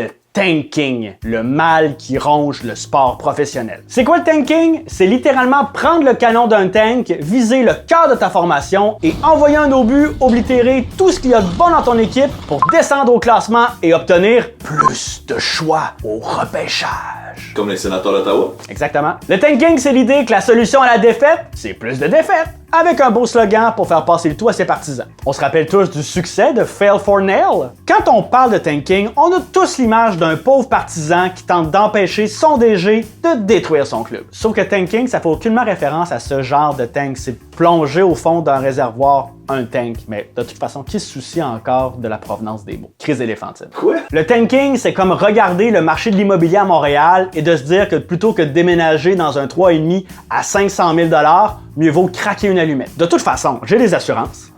le tanking, le mal qui ronge le sport professionnel. C'est quoi le tanking? C'est littéralement prendre le canon d'un tank, viser le cœur de ta formation et envoyer un obus oblitérer tout ce qu'il y a de bon dans ton équipe pour descendre au classement et obtenir plus de choix au repêchage. Comme les sénateurs d'Ottawa? Exactement. Le tanking, c'est l'idée que la solution à la défaite, c'est plus de défaites, avec un beau slogan pour faire passer le tout à ses partisans. On se rappelle tous du succès de Fail for Nail. Quand on parle de tanking, on a tous l'image d'un pauvre partisan qui tente d'empêcher son DG de détruire son club. Sauf que tanking, ça fait aucunement référence à ce genre de tank. C'est plonger au fond d'un réservoir un tank. Mais de toute façon, qui se soucie encore de la provenance des mots? Crise éléphantine. Quoi? Le tanking, c'est comme regarder le marché de l'immobilier à Montréal et de se dire que plutôt que de déménager dans un 3,5 à 500 000 $, mieux vaut craquer une allumette. De toute façon, j'ai des assurances.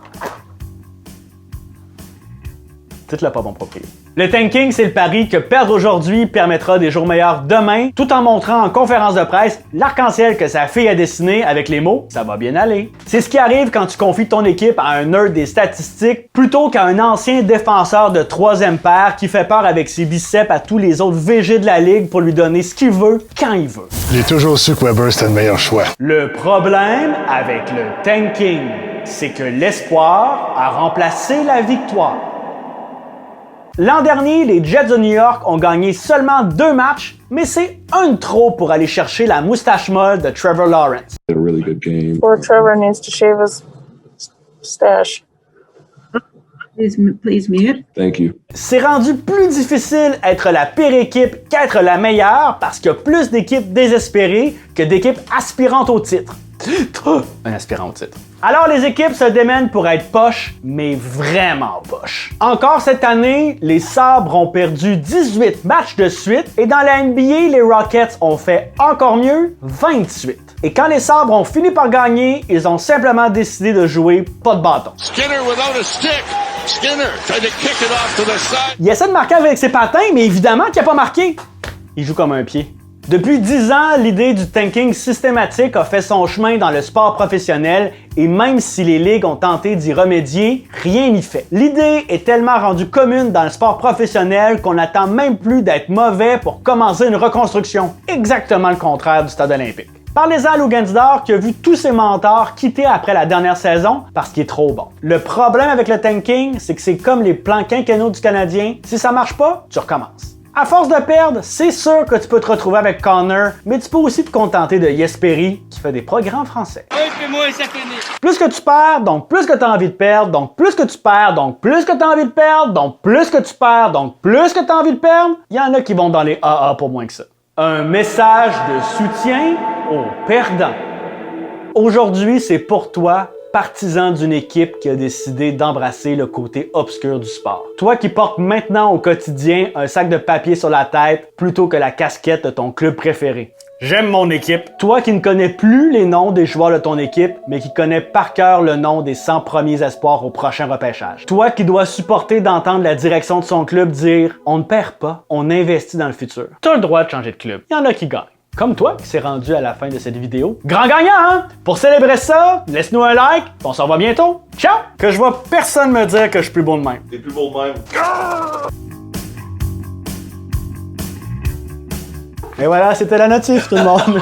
Dites-le pas bon propriétaire. Le tanking, c'est le pari que perdre aujourd'hui permettra des jours meilleurs demain, tout en montrant en conférence de presse l'arc-en-ciel que sa fille a dessiné avec les mots « ça va bien aller ». C'est ce qui arrive quand tu confies ton équipe à un nerd des statistiques plutôt qu'à un ancien défenseur de troisième paire qui fait peur avec ses biceps à tous les autres VG de la ligue pour lui donner ce qu'il veut, quand il veut. J'ai toujours su que Weber c'était le meilleur choix. Le problème avec le tanking, c'est que l'espoir a remplacé la victoire. L'an dernier, les Jets de New York ont gagné seulement 2 matchs, mais c'est un de trop pour aller chercher la moustache molle de Trevor Lawrence. A really good game. Poor Trevor needs to shave his stash. Please mute. Thank you. C'est rendu plus difficile être la pire équipe qu'être la meilleure parce qu'il y a plus d'équipes désespérées que d'équipes aspirantes au titre. Un aspirant au titre. Alors les équipes se démènent pour être poches, mais vraiment poches. Encore cette année, les Sabres ont perdu 18 matchs de suite et dans la NBA, les Rockets ont fait encore mieux, 28. Et quand les Sabres ont fini par gagner, ils ont simplement décidé de jouer pas de bâton. Skinner without a stick. Skinner tried to kick it off to the side. Il essaie de marquer avec ses patins, mais évidemment qu'il n'a pas marqué. Il joue comme un pied. Depuis 10 ans, l'idée du tanking systématique a fait son chemin dans le sport professionnel et même si les ligues ont tenté d'y remédier, rien n'y fait. L'idée est tellement rendue commune dans le sport professionnel qu'on n'attend même plus d'être mauvais pour commencer une reconstruction. Exactement le contraire du stade olympique. Parlez-en à Lou Gansdor qui a vu tous ses mentors quitter après la dernière saison parce qu'il est trop bon. Le problème avec le tanking, c'est que c'est comme les plans quinquennaux du Canadien. Si ça marche pas, tu recommences. À force de perdre, c'est sûr que tu peux te retrouver avec Connor, mais tu peux aussi te contenter de Jesperi qui fait des programmes français. Plus que tu perds, donc plus que tu as envie de perdre, donc plus que tu perds, donc plus que tu as envie de perdre, donc plus que tu perds, donc plus que tu as envie de perdre, il y en a qui vont dans les AA pour moins que ça. Un message de soutien aux perdants. Aujourd'hui, c'est pour toi, partisan d'une équipe qui a décidé d'embrasser le côté obscur du sport. Toi qui portes maintenant au quotidien un sac de papier sur la tête plutôt que la casquette de ton club préféré. J'aime mon équipe. Toi qui ne connais plus les noms des joueurs de ton équipe, mais qui connais par cœur le nom des 100 premiers espoirs au prochain repêchage. Toi qui dois supporter d'entendre la direction de son club dire « On ne perd pas, on investit dans le futur ». Tu as le droit de changer de club. Il y en a qui gagnent. Comme toi qui s'est rendu à la fin de cette vidéo. Grand gagnant, hein? Pour célébrer ça, laisse-nous un like, on se revoit bientôt. Ciao! Que je vois personne me dire que je suis plus beau de même. T'es plus beau de même. Et voilà, c'était la notif, tout le monde.